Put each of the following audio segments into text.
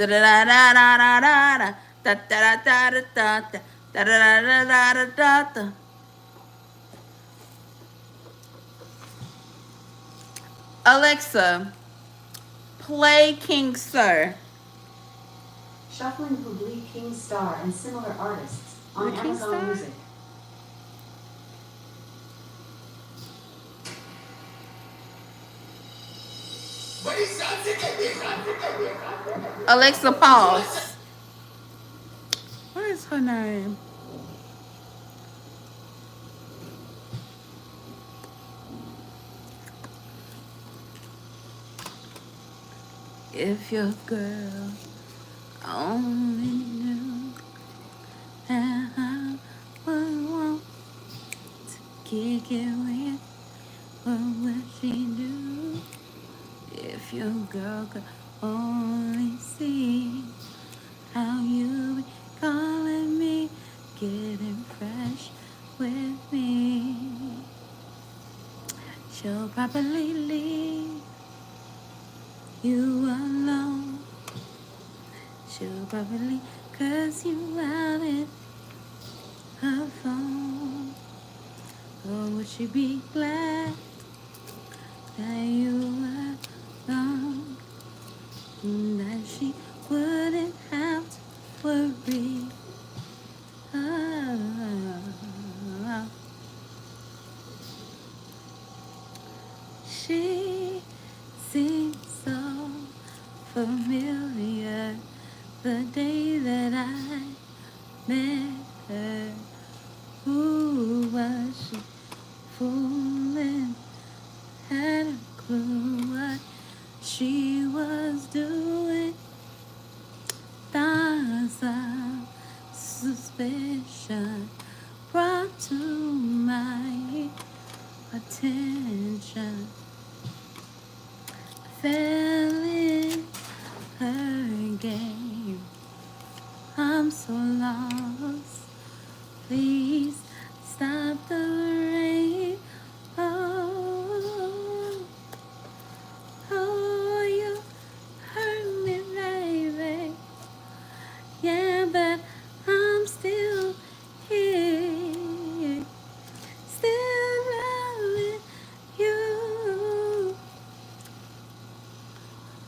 Da da da da da da da da da da da da da da da da da da da. Alexa, play King Sir. Shuffling Publi King Star and similar artists on The King Amazon Star? Music. Alexa, pause. What is her name? If your girl only knew how I would want to kick it with, what would she do? If your girl could only see how you be calling me, getting fresh with me, she'll probably leave you alone. She'll probably curse you out in her phone. Or would she be glad that you were gone? That she wouldn't have to worry. Oh, she seems so familiar. The day that I met her, who was she fooling? Had a clue what she was doing. Thoughts of suspicion brought to my attention. Fell in her game. I'm so lost. Please stop the rain. Oh, oh, you hurt me, baby. Yeah, but I'm still here. Still loving you.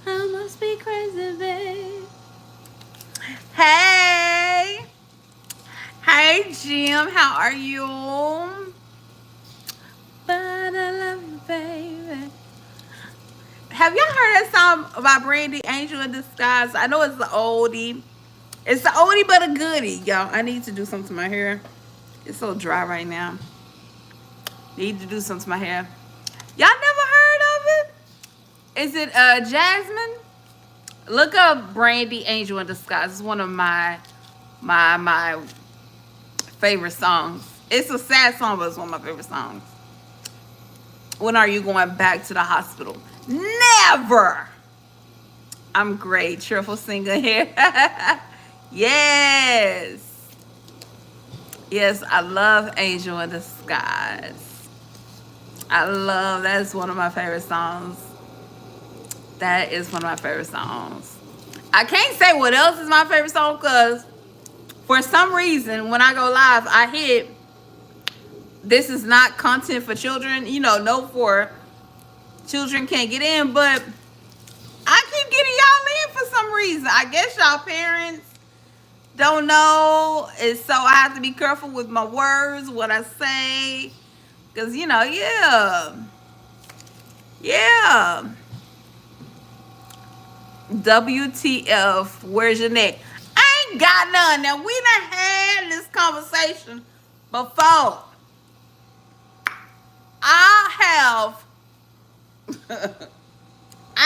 I must be crazy, babe. Hey. Hey, Jim. How are you? But I love you, baby. Have y'all heard that song about Brandy, Angel in Disguise? I know it's the oldie. It's the oldie but a goodie, y'all. I need to do something to my hair. It's so dry right now. Need to do something to my hair. Y'all never heard of it? Is it Jasmine? Look up Brandy Angel in Disguise. It's one of my favorite songs. It's a sad song, but it's one of my favorite songs. When are you going back to the hospital? Never. I'm great. Cheerful singer here. Yes. Yes, I love Angel in Disguise. That's one of my favorite songs. That is one of my favorite songs. I can't say what else is my favorite song because for some reason when I go live, I hit this is not content for children. No for children can't get in, but I keep getting y'all in for some reason. I guess y'all parents don't know. And so I have to be careful with my words, what I say. Because, yeah. Yeah. WTF, where's your neck? I ain't got none. Now, we done had this conversation before. I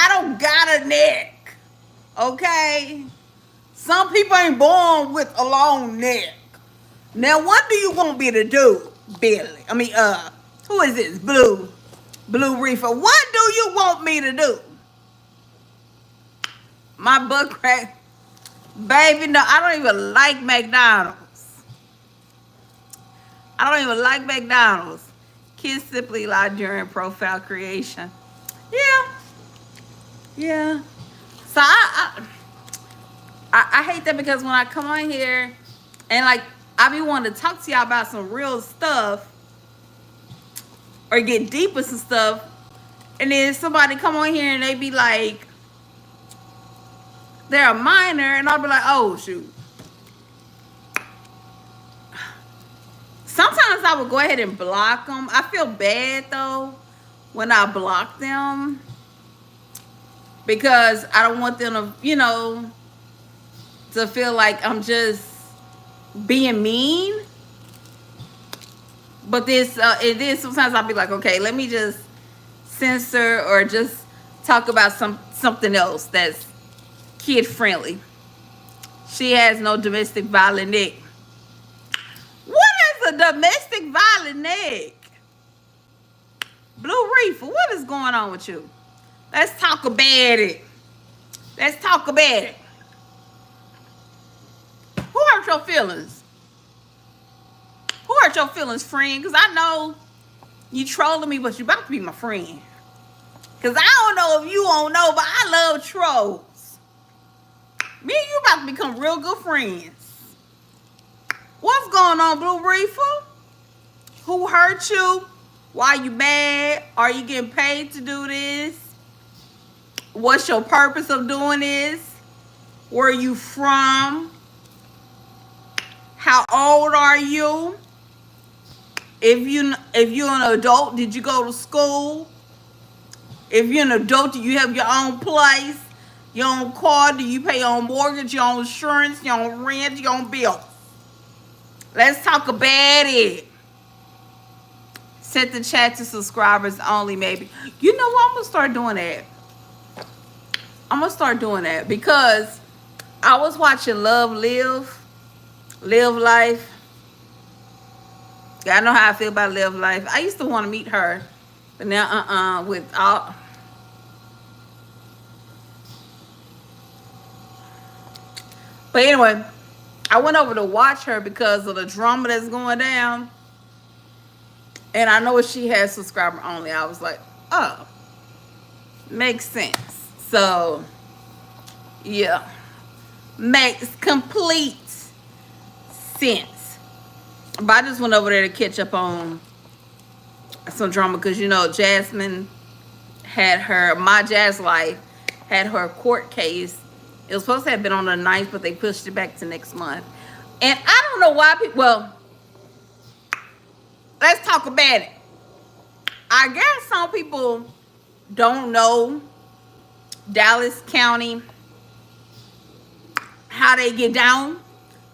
don't got a neck. Okay? Some people ain't born with a long neck. Now, what do you want me to do, Billy? Who is this? Blue Reefer. What do you want me to do? My butt crack. Baby, no, I don't even like McDonald's. I don't even like McDonald's. Kids simply lie during profile creation. Yeah. Yeah. So I hate that because when I come on here and like I be wanting to talk to y'all about some real stuff or get deep with some stuff, and then somebody come on here and they be like they're a minor, and I'll be like, oh shoot. Sometimes I would go ahead and block them. I feel bad though when I block them because I don't want them to, to feel like I'm just being mean. But it is sometimes I'll be like, okay, let me just censor or just talk about something else that's kid friendly. She has no domestic violent neck. What is a domestic violent neck? Blue Reefer, what is going on with you? Let's talk about it. Let's talk about it. Who hurt your feelings? Who hurt your feelings, friend? Because I know you trolling me, but you about to be my friend. Because I don't know if you don't know, but I love trolls. Me and you about to become real good friends. What's going on, Blue Reefer? Who hurt you? Why you mad? Are you getting paid to do this? What's your purpose of doing this? Where are you from? How old are you? If you're an adult, did you go to school? If you're an adult, do you have your own place, your own car? Do you pay your own mortgage, your own insurance, your own rent, your own bills? Let's talk about it. Set the chat to subscribers only, maybe. You know what? I'm going to start doing that. I'm going to start doing that because I was watching Live Life. Yeah, I know how I feel about Live Life. I used to want to meet her, but now, with all. But anyway, I went over to watch her because of the drama that's going down. And I know she has subscriber only. I was like, oh, makes sense. So, yeah, makes complete sense. But I just went over there to catch up on some drama because, Jasmine had my Jazz Life had her court case. It was supposed to have been on the 9th, but they pushed it back to next month. And I don't know why people, well, let's talk about it. I guess some people don't know Dallas County, how they get down.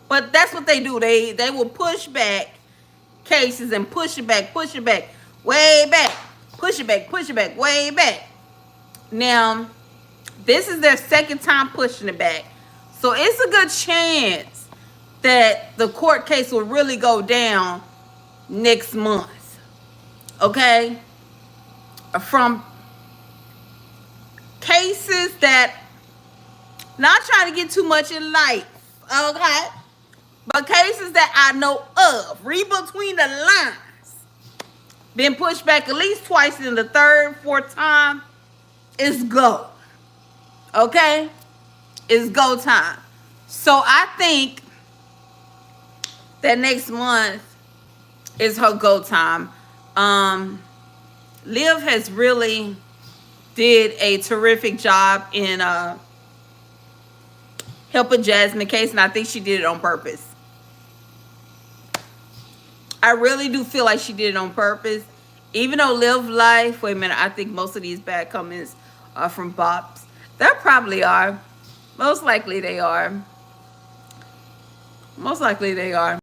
But that's what they do. They will push back cases and push it back, way back, push it back, way back. Now, this is their second time pushing it back. So it's a good chance that the court case will really go down next month. Okay? From cases that, not trying to get too much in life, okay? But cases that I know of, read between the lines, been pushed back at least twice, and the third, fourth time, it's go. Okay? It's go time. So I think that next month is her go time. Liv has really did a terrific job in helping Jasmine case, and I think she did it on purpose. I really do feel like she did it on purpose. Even though Live Life, wait a minute, I think most of these bad comments are from bots. There probably are. Most likely they are. Most likely they are.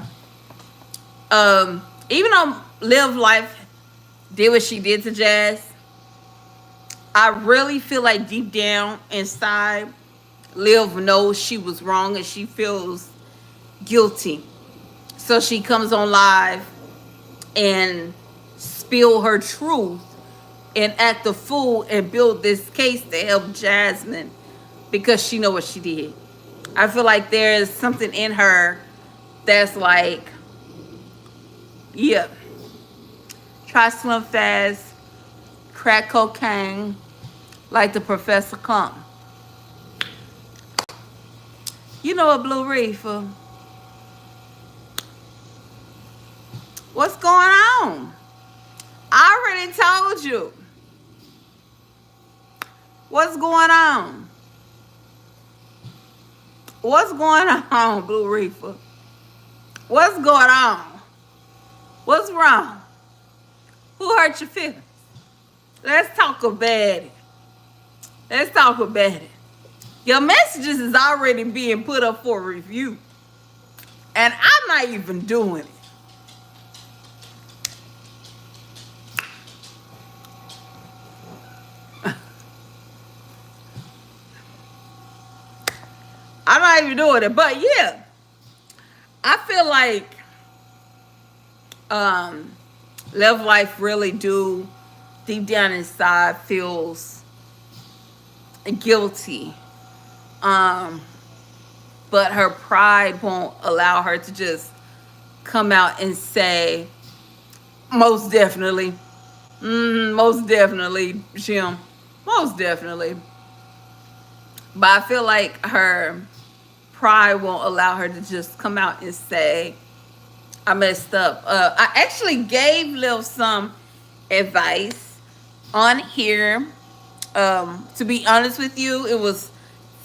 Even though Live Life did what she did to Jazz, I really feel like deep down inside, Liv knows she was wrong and she feels guilty. So she comes on live and spill her truth and act a fool and build this case to help Jasmine because she know what she did. I feel like there's something in her that's like, yeah, try slim fast, crack cocaine, like the professor come. You know what, Blue Reefer? What's going on? I already told you. What's going on? What's going on, Blue Reefer? What's going on? What's wrong? Who hurt your feelings? Let's talk about it. Let's talk about it. Your messages is already being put up for review. And I'm not even doing it. I'm not even doing it. But yeah, I feel like Love Life really do deep down inside feels guilty. But her pride won't allow her to just come out and say, most definitely, most definitely, Jim, most definitely. But I feel like her pride won't allow her to just come out and say, I messed up. I actually gave Liv some advice on here. To be honest with you, it was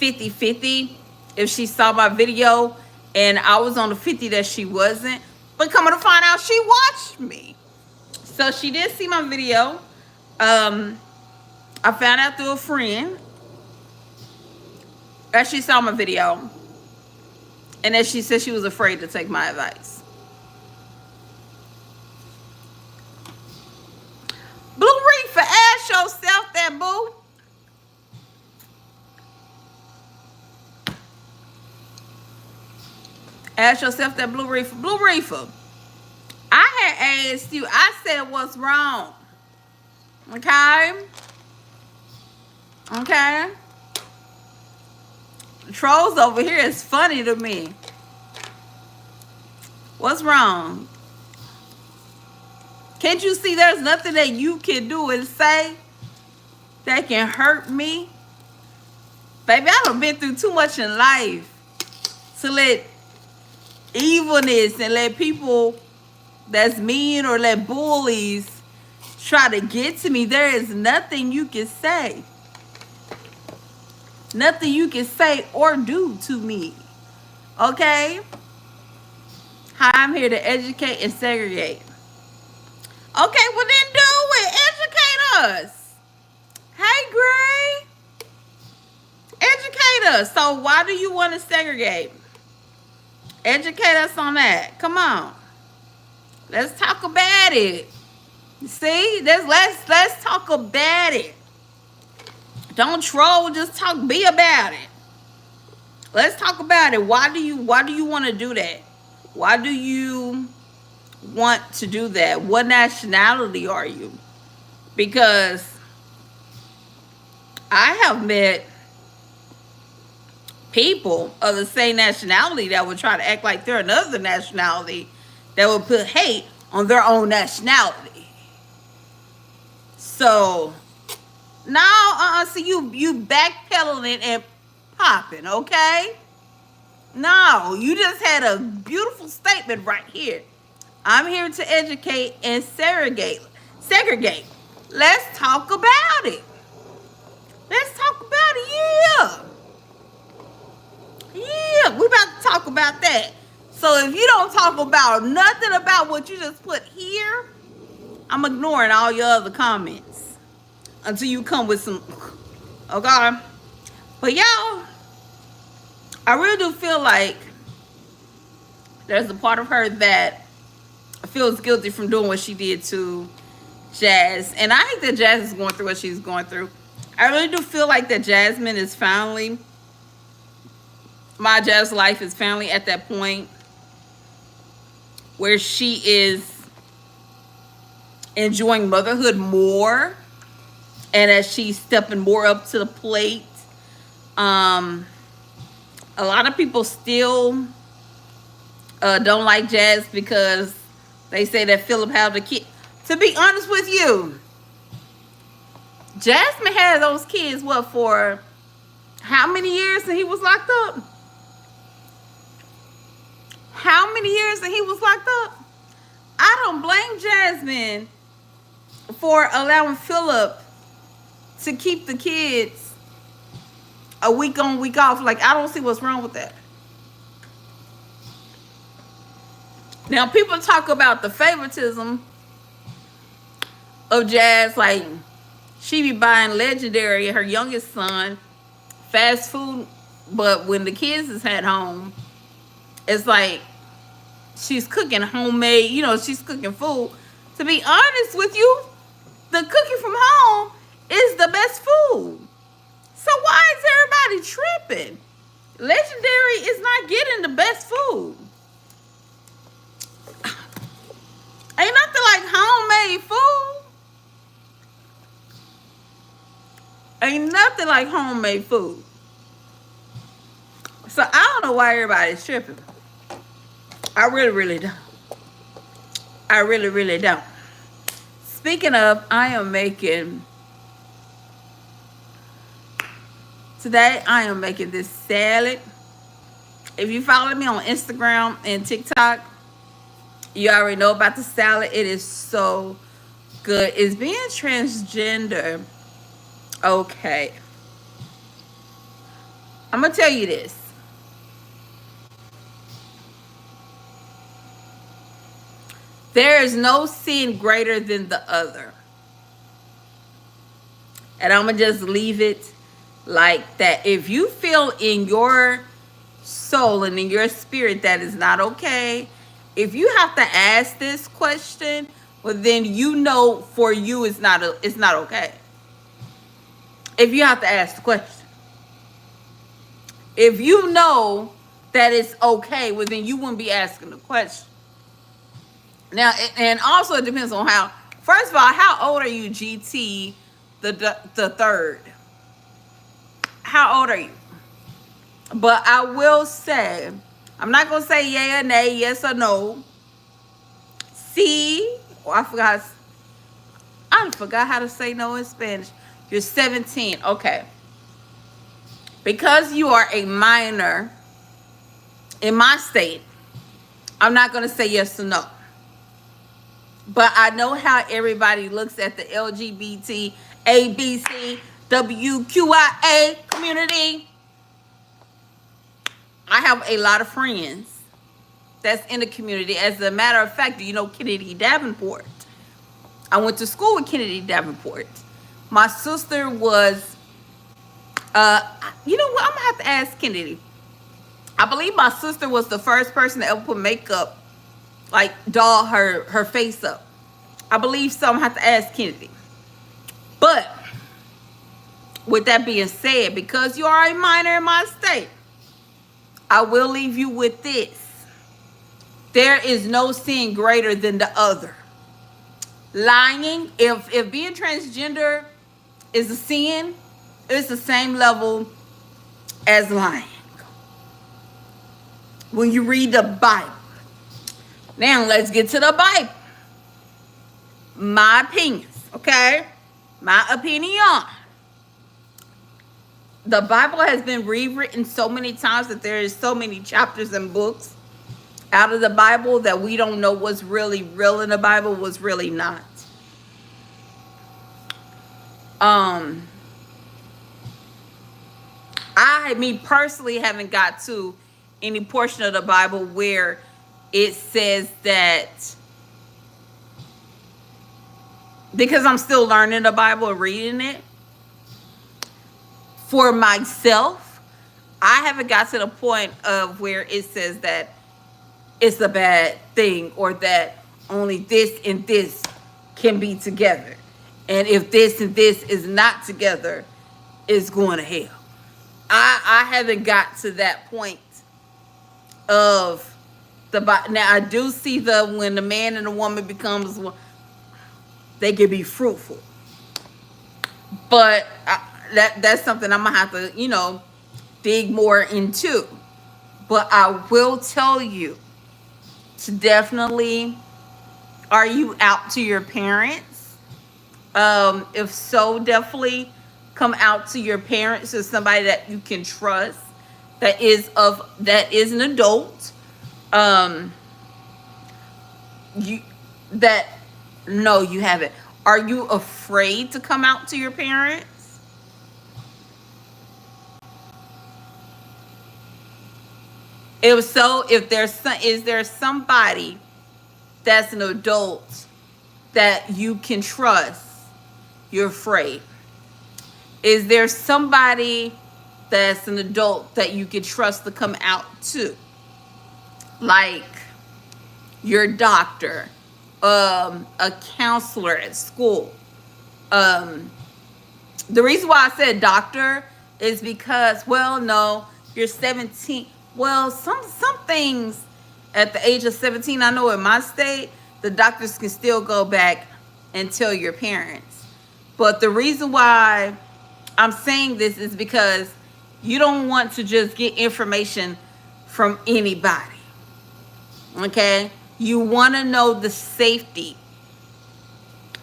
50-50 if she saw my video, and I was on the 50 that she wasn't. But coming to find out, she watched me. So she did see my video. I found out through a friend that she saw my video, and that she said she was afraid to take my advice. Blue Reefer, ask yourself that, boo. Ask yourself that, Blue Reefer. Blue Reefer, I had asked you, I said what's wrong. Okay? Okay? The trolls over here is funny to me. What's wrong? Can't you see there's nothing that you can do and say that can hurt me? Baby, I done been through too much in life to let evilness and let people that's mean or let bullies try to get to me. There is nothing you can say. Nothing you can say or do to me. Okay? Hi, I'm here to educate and segregate. Okay, well then do it. Educate us. Hey, Gray. Educate us. So why do you want to segregate? Educate us on that. Come on. Let's talk about it. See? Let's talk about it. Don't troll, just talk, be about it. Let's talk about it. Why do you want to do that? Why do you want to do that? What nationality are you? Because I have met people of the same nationality that would try to act like they're another nationality, that would put hate on their own nationality. So now, so you backpedaling and popping, okay? No, you just had a beautiful statement right here. I'm here to educate and segregate. Let's talk about it. Let's talk about it. Yeah, we're about to talk about that. So if you don't talk about nothing about what you just put here, I'm ignoring all your other comments until you come with some, okay? But y'all, I really do feel like there's a part of her that feels guilty from doing what she did to Jazz. And I think that Jazz is going through what she's going through. I really do feel like that Jasmine is finally, my Jazz life is finally at that point where she is enjoying motherhood more, and as she's stepping more up to the plate. A lot of people still don't like Jazz because they say that Philip had the kid. To be honest with you, Jasmine had those kids, what, for how many years that he was locked up? how many years that he was locked up. I don't blame Jasmine for allowing Philip to keep the kids a week on, week off. Like, I don't see what's wrong with that. Now, people talk about the favoritism of Jazz. Like, she be buying Legendary, her youngest son, fast food. But when the kids is at home, it's like she's cooking homemade, she's cooking food. To be honest with you, the cooking from home is the best food. So why is everybody tripping? Legendary is not getting the best food. Ain't nothing like homemade food. Ain't nothing like homemade food. So I don't know why everybody's tripping. I really, really don't. I really, really don't. Speaking of, today I am making this salad. If you follow me on Instagram and TikTok, you already know about the salad. It is so good. Is being transgender okay? I'm going to tell you this. There is no sin greater than the other. And I'm going to just leave it like that. If you feel in your soul and in your spirit that is not okay, if you have to ask this question, well, then for you it's not okay. If you have to ask the question. If you know that it's okay, well, then you wouldn't be asking the question. Now, and also it depends on first of all, how old are you, GT, the third? How old are you? But I will say, I'm not going to say yay or nay, yes or no. See, I forgot how to say no in Spanish. You're 17. Okay. Because you are a minor in my state, I'm not going to say yes or no. But I know how everybody looks at the LGBT, ABC, WQIA community. I have a lot of friends that's in the community. As a matter of fact, do you know Kennedy Davenport? I went to school with Kennedy Davenport. My sister was, you know what? I'm going to have to ask Kennedy. I believe my sister was the first person to ever put makeup, like doll her face up. I believe so. I'm going to have to ask Kennedy. But with that being said, because you are a minor in my state, I will leave you with this. There is no sin greater than the other. Lying, if being transgender is a sin, it's the same level as lying. When you read the Bible. Now let's get to the Bible. My opinions, okay? My opinion. The Bible has been rewritten so many times that there is so many chapters and books out of the Bible that we don't know what's really real in the Bible, what's really not. Me personally haven't got to any portion of the Bible where it says that, because I'm still learning the Bible and reading it for myself, I haven't got to the point of where it says that it's a bad thing or that only this and this can be together. And if this and this is not together, it's going to hell. I haven't got to that point of the Bible. Now, I do see when the man and the woman becomes one, they can be fruitful. But that's something I'm going to have to, dig more into. But I will tell you to definitely, are you out to your parents? If so, definitely come out to your parents or somebody that you can trust that is an adult. Um, you that no, you haven't. Are you afraid to come out to your parents? If so, if there's is there somebody that's an adult that you can trust, you're afraid. Is there somebody that's an adult that you can trust to come out to? Like your doctor, a counselor at school. Um, the reason why I said doctor is because, well, no, you're 17. Well, some things at the age of 17, I know in my state, the doctors can still go back and tell your parents. But the reason why I'm saying this is because you don't want to just get information from anybody. Okay? You want to know the safety.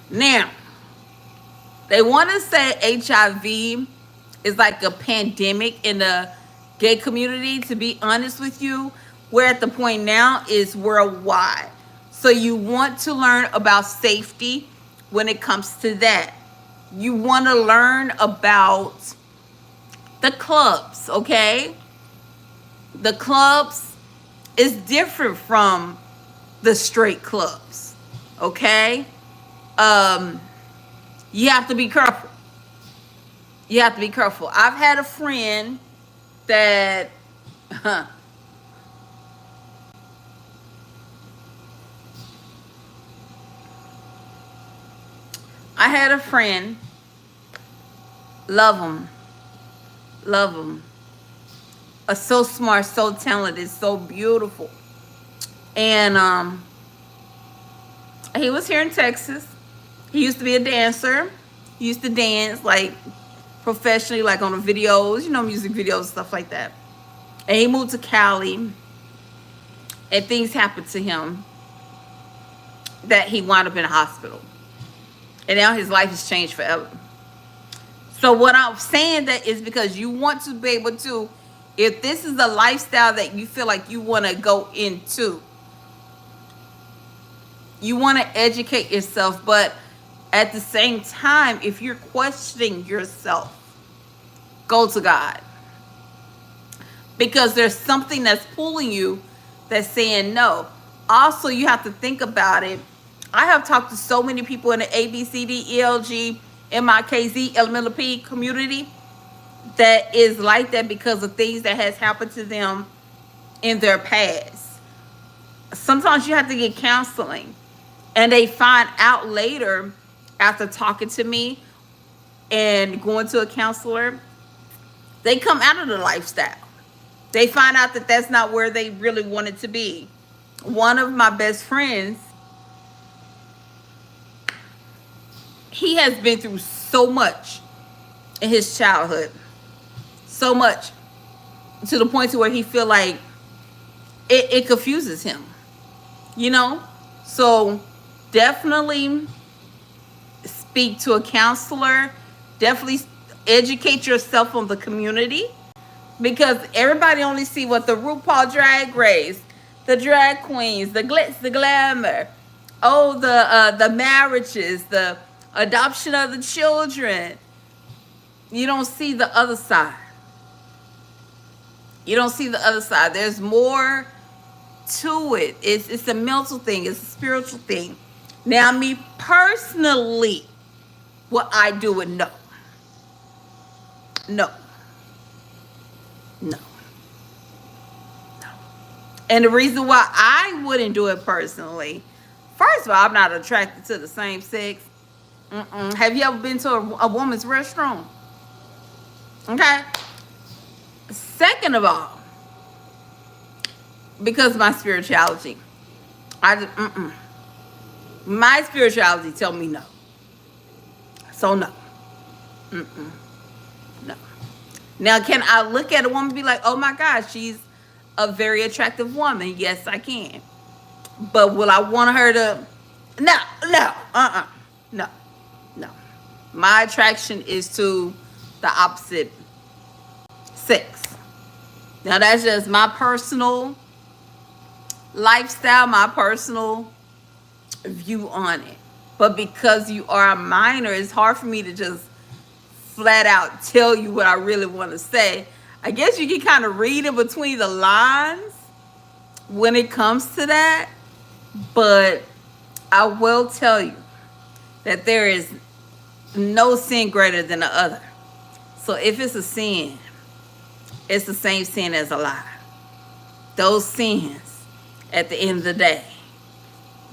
Now, they want to say HIV is like a pandemic in the gay community. To be honest with you, we're at the point now is worldwide. So you want to learn about safety when it comes to that. You want to learn about the clubs, okay? The clubs is different from the straight clubs, okay? You have to be careful. You have to be careful. I've had a friend that I had a friend, love him, love him. So smart, so talented, so beautiful. And he was here in Texas. He used to be a dancer. He used to dance like professionally, like on the videos, music videos, stuff like that. And he moved to Cali, and things happened to him that he wound up in a hospital. And now his life has changed forever. So what I'm saying that is because you want to be able to, if this is a lifestyle that you feel like you want to go into, you want to educate yourself, but at the same time, if you're questioning yourself, go to God. Because there's something that's pulling you that's saying no. Also, you have to think about it. I have talked to so many people in the ABCD, ELG, Elemental P community that is like that because of things that has happened to them in their past. Sometimes you have to get counseling, and they find out later after talking to me and going to a counselor, they come out of the lifestyle. They find out that that's not where they really wanted to be. One of my best friends, he has been through so much in his childhood. So much. To the point to where he feel like it confuses him. So definitely speak to a counselor. Definitely educate yourself on the community. Because everybody only see what the RuPaul Drag Race, the drag queens, the glitz, the glamour, the marriages, the adoption of the children. You don't see the other side. You don't see the other side. There's more to it. It's a mental thing. It's a spiritual thing. Now, me personally, what I do with no. No. No. No. And the reason why I wouldn't do it personally, first of all, I'm not attracted to the same sex. Have you ever been to a woman's restroom? Okay. Second of all, because my spirituality, my spirituality tell me no. So no. No. Now, can I look at a woman and be like, oh my gosh, she's a very attractive woman? Yes, I can. But will I want her to? No. No. My attraction is to the opposite sex. Now, that's just my personal lifestyle, my personal view on it. But because you are a minor, it's hard for me to just flat out tell you what I really want to say. I guess you can kind of read in between the lines when it comes to that. But I will tell you that there is no sin greater than the other. So if it's a sin, it's the same sin as a lie. Those sins, at the end of the day,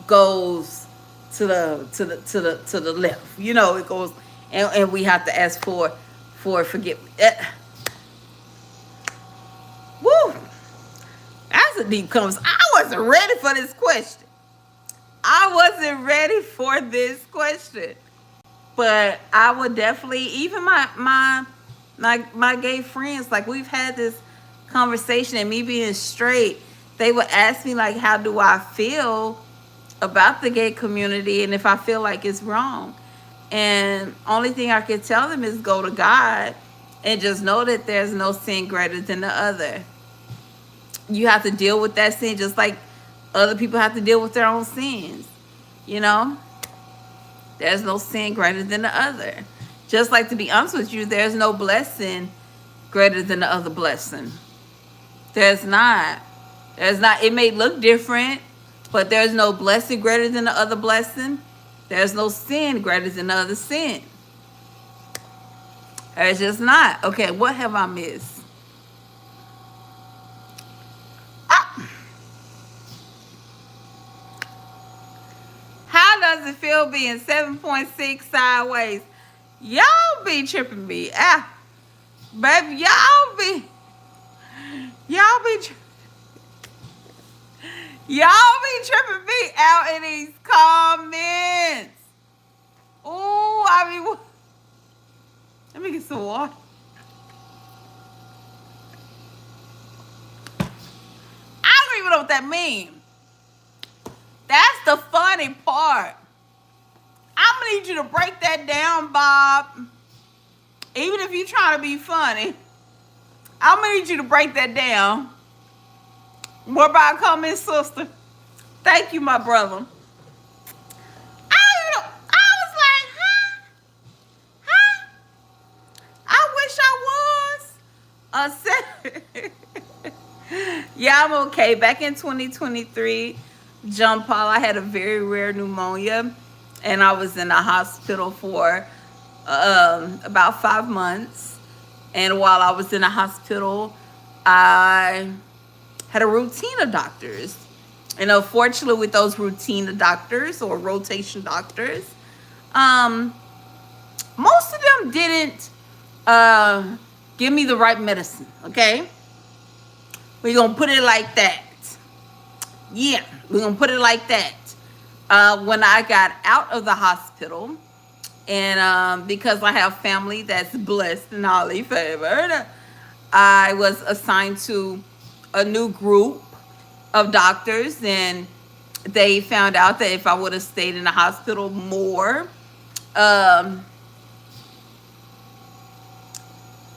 goes to the left. You know, it goes, and we have to ask for forgiveness. Woo! That's a deep conversation. I wasn't ready for this question. I wasn't ready for this question. But I would definitely, even my gay friends, like we've had this conversation, and me being straight, they would ask me like, how do I feel about the gay community, and if I feel like it's wrong. And only thing I can tell them is go to God and just know that there's no sin greater than the other. You have to deal with that sin just like other people have to deal with their own sins. You know? There's no sin greater than the other. Just like, to be honest with you, there's no blessing greater than the other blessing. There's not. There's not. It may look different, but there's no blessing greater than the other blessing. There's no sin greater than the other sin. There's just not. Okay, what have I missed? How does it feel being 7.6 sideways? Y'all be tripping me. Baby, y'all be tripping me out in these comments. Ooh, I mean, let me get some water. I don't even know what that means. That's the funny part. I'm gonna need you to break that down, Bob. Even if you're trying to be funny, I'm gonna need you to break that down. What about coming, sister? Thank you, my brother. I was like, huh? I wish I was. Yeah, I'm okay. Back in 2023, John Paul, I had a very rare pneumonia, and I was in the hospital for about 5 months. And while I was in the hospital, I had a routine of doctors. And unfortunately, with those routine doctors or rotation doctors, most of them didn't give me the right medicine, okay? We're going to put it like that. Yeah, we're going to put it like that. When I got out of the hospital, and because I have family that's blessed and highly favored, I was assigned to a new group of doctors, and they found out that if I would have stayed in the hospital more,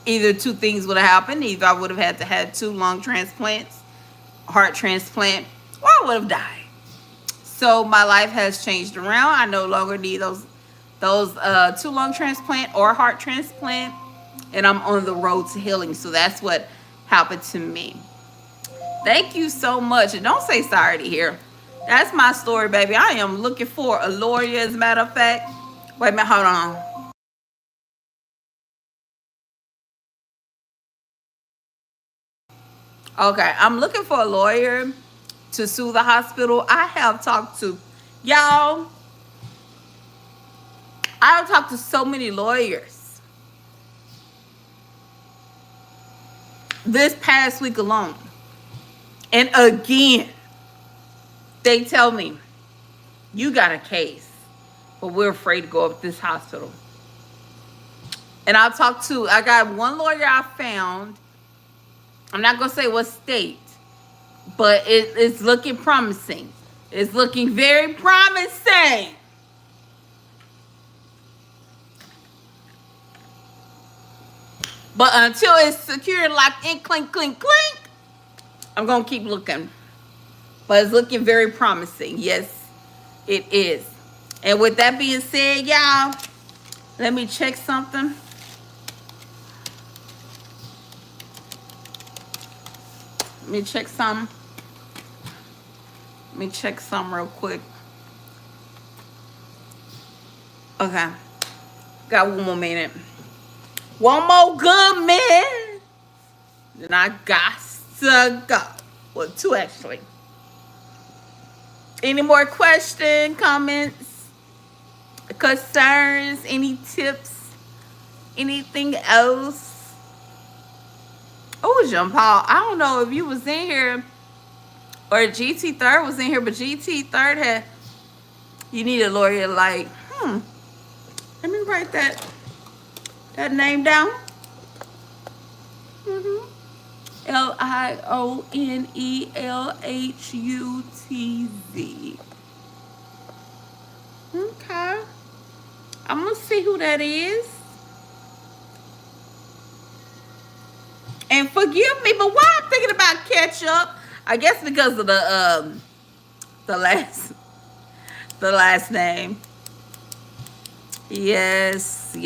either two things would have happened. Either I would have had to have 2 lung transplants, heart transplant, or I would have died. So my life has changed around. I no longer need those 2 lung transplant or heart transplant, and I'm on the road to healing. So that's what happened to me. Thank you so much. And don't say sorry to hear. That's my story, baby. I am looking for a lawyer, as a matter of fact. Wait a minute, hold on. Okay, I'm looking for a lawyer to sue the hospital. I have talked to, y'all, I have talked to so many lawyers this past week alone. And again, they tell me, you got a case, but we're afraid to go up to this hospital. And I got one lawyer I found. I'm not going to say what state, but it's looking promising. It's looking very promising. But until it's secure, locked in, clink, clink, clink, I'm going to keep looking. but it's looking very promising. Yes, it is. And with that being said, y'all, let me check something. Let me check some. Let me check some real quick. Okay. Got one more minute. One more good minute. Then I got to go. Well, two actually. Any more questions, comments, concerns, any tips, anything else? Oh, Jean Paul, I don't know if you was in here or GT Third was in here, but GT Third had, you need a lawyer like, let me write that name down. Lionelhutz. Okay. I'm going to see who that is. And forgive me, but why I'm thinking about ketchup? I guess because of the last name. Yes.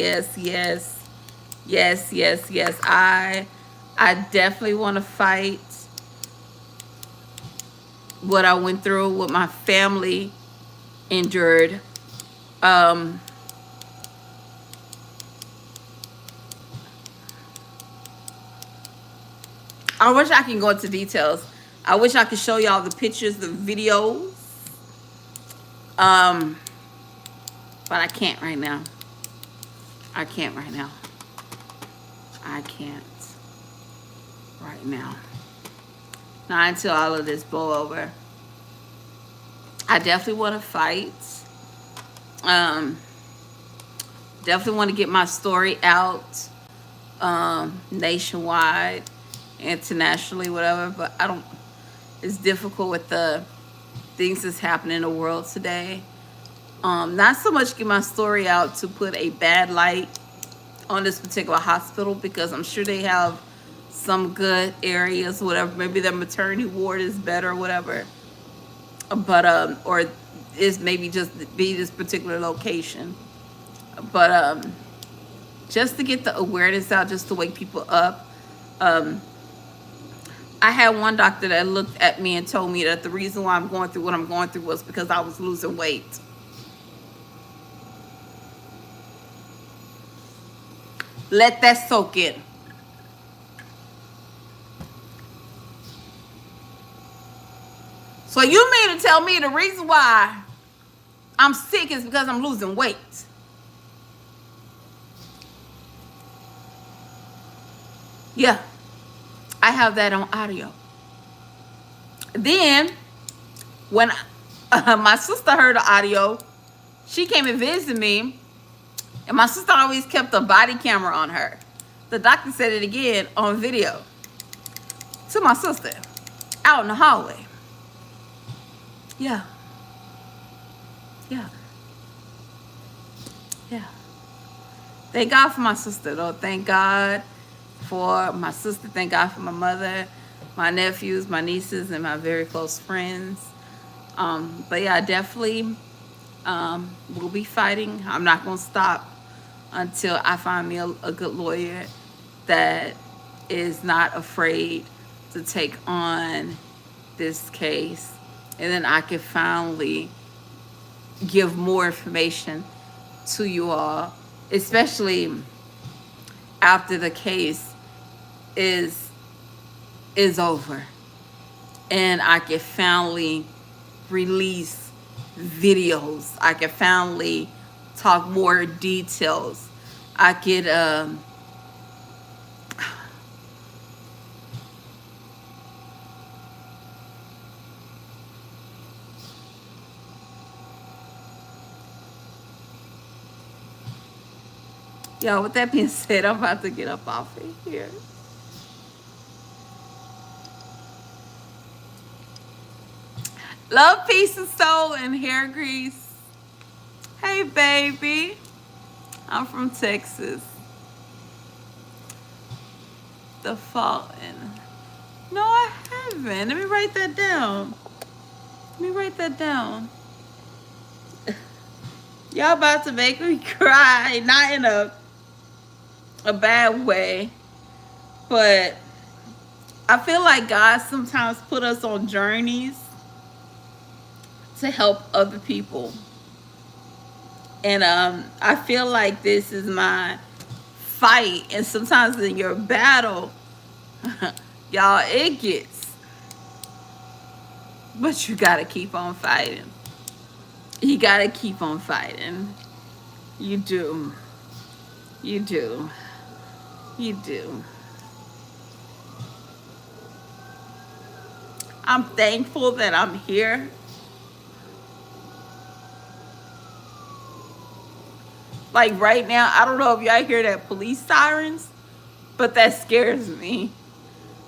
I definitely want to fight what I went through, what my family endured. I wish I can go into details. I wish I could show y'all the pictures, the videos. But I can't right now. I can't right now. Not until all of this blow over. I definitely want to fight. Definitely want to get my story out nationwide, internationally, whatever. But I don't. It's difficult with the things that's happening in the world today. Not so much get my story out to put a bad light on this particular hospital, because I'm sure they have some good areas, whatever. Maybe their maternity ward is better, whatever. But or is maybe just be this particular location. But just to get the awareness out, just to wake people up. I had one doctor that looked at me and told me that the reason why I'm going through what I'm going through was because I was losing weight. Let that soak in. So you mean to tell me the reason why I'm sick is because I'm losing weight? Yeah, I have that on audio. Then, when my sister heard the audio, she came and visited me, and my sister always kept a body camera on her. The doctor said it again on video to my sister out in the hallway. Yeah. Thank God for my sister, though. Thank God for my sister. Thank God for my mother, my nephews, my nieces, and my very close friends. But yeah, I definitely will be fighting. I'm not going to stop until I find me a good lawyer that is not afraid to take on this case. And then I can finally give more information to you all, especially after the case is over, and I can finally release videos. I can finally talk more details. I could Yo, with that being said, I'm about to get up off of here. Love, peace, and soul, and hair grease. Hey, baby. I'm from Texas. The Fallen. No, I haven't. Let me write that down. Let me write that down. Y'all about to make me cry. Not in a bad way. But I feel like God sometimes put us on journeys to help other people. And I feel like this is my fight. And sometimes in your battle, y'all, it gets. But you gotta keep on fighting. You gotta keep on fighting. You do. You do. You do. I'm thankful that I'm here. Like right now, I don't know if y'all hear that police sirens, but that scares me.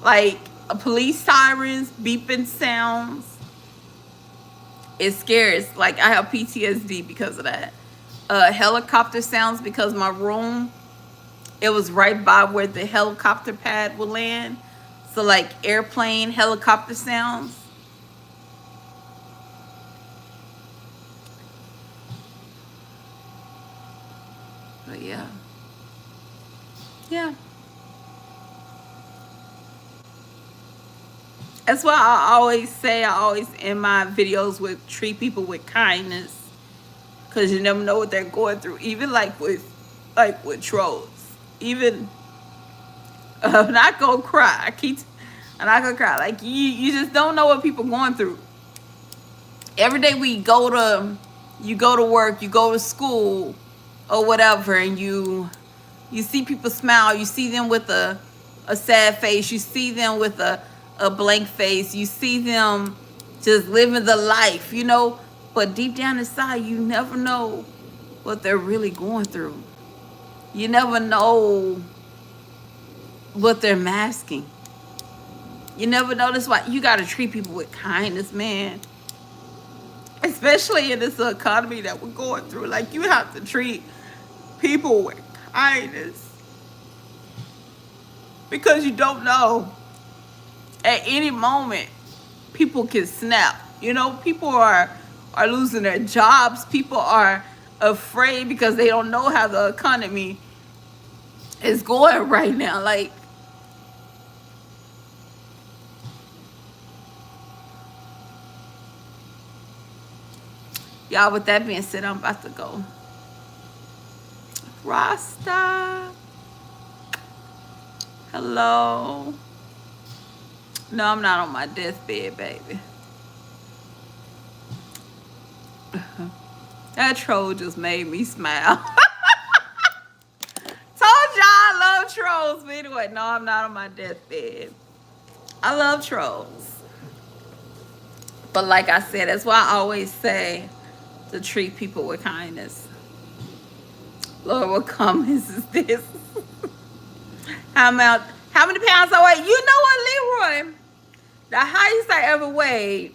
Like police sirens, beeping sounds. It scares. Like I have PTSD because of that. Helicopter sounds because my room, it was right by where the helicopter pad would land. So like airplane, helicopter sounds. But yeah. Yeah. That's why I always say, I always end my videos with treat people with kindness. Because you never know what they're going through. Even like with trolls. Even I'm not gonna cry. I'm not gonna cry. Like you just don't know what people going through. Every day you go to work, you go to school, or whatever, and you see people smile. You see them with a sad face. You see them with a blank face. You see them just living the life, you know. But deep down inside, you never know what they're really going through. You never know what they're masking. You never know. That's why you gotta treat people with kindness, man. Especially in this economy that we're going through. Like you have to treat people with kindness. Because you don't know. At any moment, people can snap. You know, people are losing their jobs. People are afraid because they don't know how the economy is going right now. Like, y'all, with that being said, I'm about to go. Rasta. Hello. No, I'm not on my deathbed, baby. That troll just made me smile. Told y'all I love trolls. But anyway, no, I'm not on my deathbed. I love trolls. But like I said, that's why I always say to treat people with kindness. Lord, what comments is this? How many pounds I weigh? You know what, Leroy? The highest I ever weighed,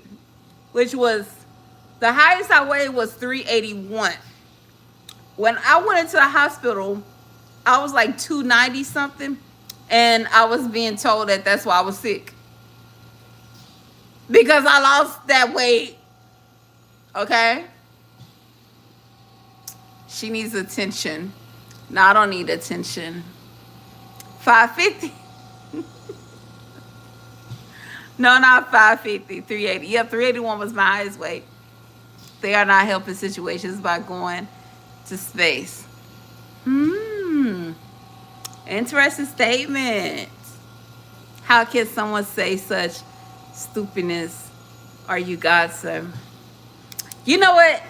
the highest I weighed was 381. When I went into the hospital, I was like 290 something. And I was being told that that's why I was sick. Because I lost that weight. Okay? She needs attention. No, I don't need attention. 550. No, not 550. 380. Yeah, 381 was my highest weight. They are not helping situations by going to space. Interesting statement. How can someone say such stupidness? Are you God, sir? You know what?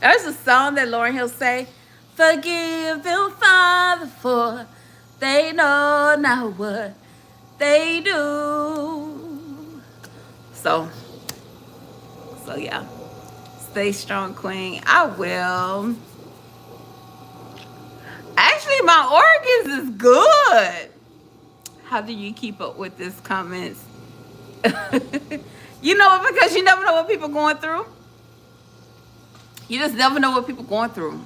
There's a song that Lauryn Hill say, forgive them, Father, for they know not what they do. So yeah. Stay strong, Queen. I will. Actually, my organs is good. How do you keep up with this comments? You know, because you never know what people are going through. You just never know what people are going through.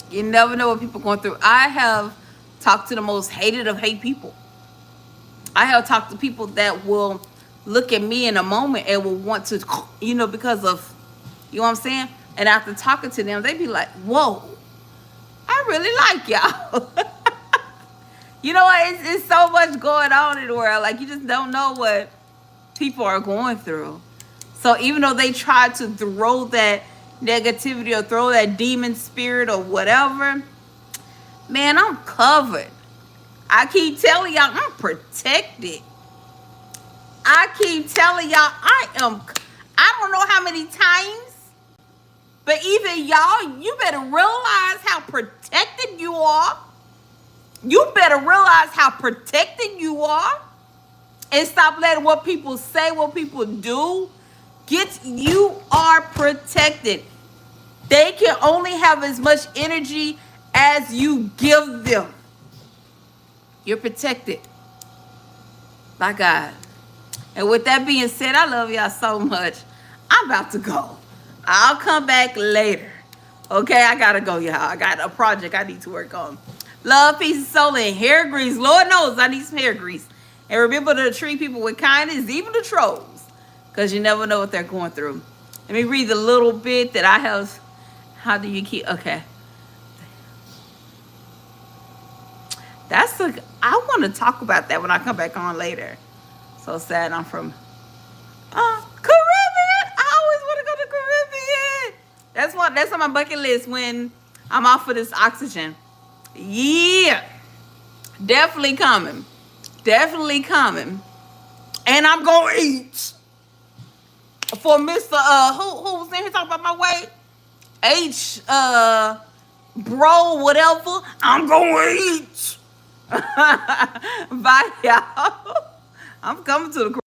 You never know what people are going through. I have talked to the most hated of hate people. I have talked to people that will look at me in a moment and will want to, because of, you know what I'm saying? And after talking to them, they be like, whoa, I really like y'all. You know what? It's so much going on in the world. Like, you just don't know what people are going through. So even though they try to throw that negativity or throw that demon spirit or whatever, man, I'm covered. I keep telling y'all, I'm protected. I keep telling y'all, I don't know how many times, but even y'all, you better realize how protected you are. You better realize how protected you are. And stop letting what people say, what people do. You are protected. They can only have as much energy as you give them. You're protected by God. And with that being said, I love y'all so much. I'm about to go. I'll come back later. Okay, I gotta go, y'all. I got a project I need to work on. Love, peace, and soul, and hair grease. Lord knows I need some hair grease. And remember to treat people with kindness, even the trolls, because you never know what they're going through. Let me read the little bit that I have. How do you keep? Okay. I want to talk about that when I come back on later. So sad I'm from Caribbean. I always want to go to Caribbean. That's on my bucket list when I'm off of this oxygen. Yeah. Definitely coming. Definitely coming. And I'm going to eat. For Mr. Who was in here talking about my weight? Bro, whatever. I'm going to eat. Bye, y'all. I'm coming to the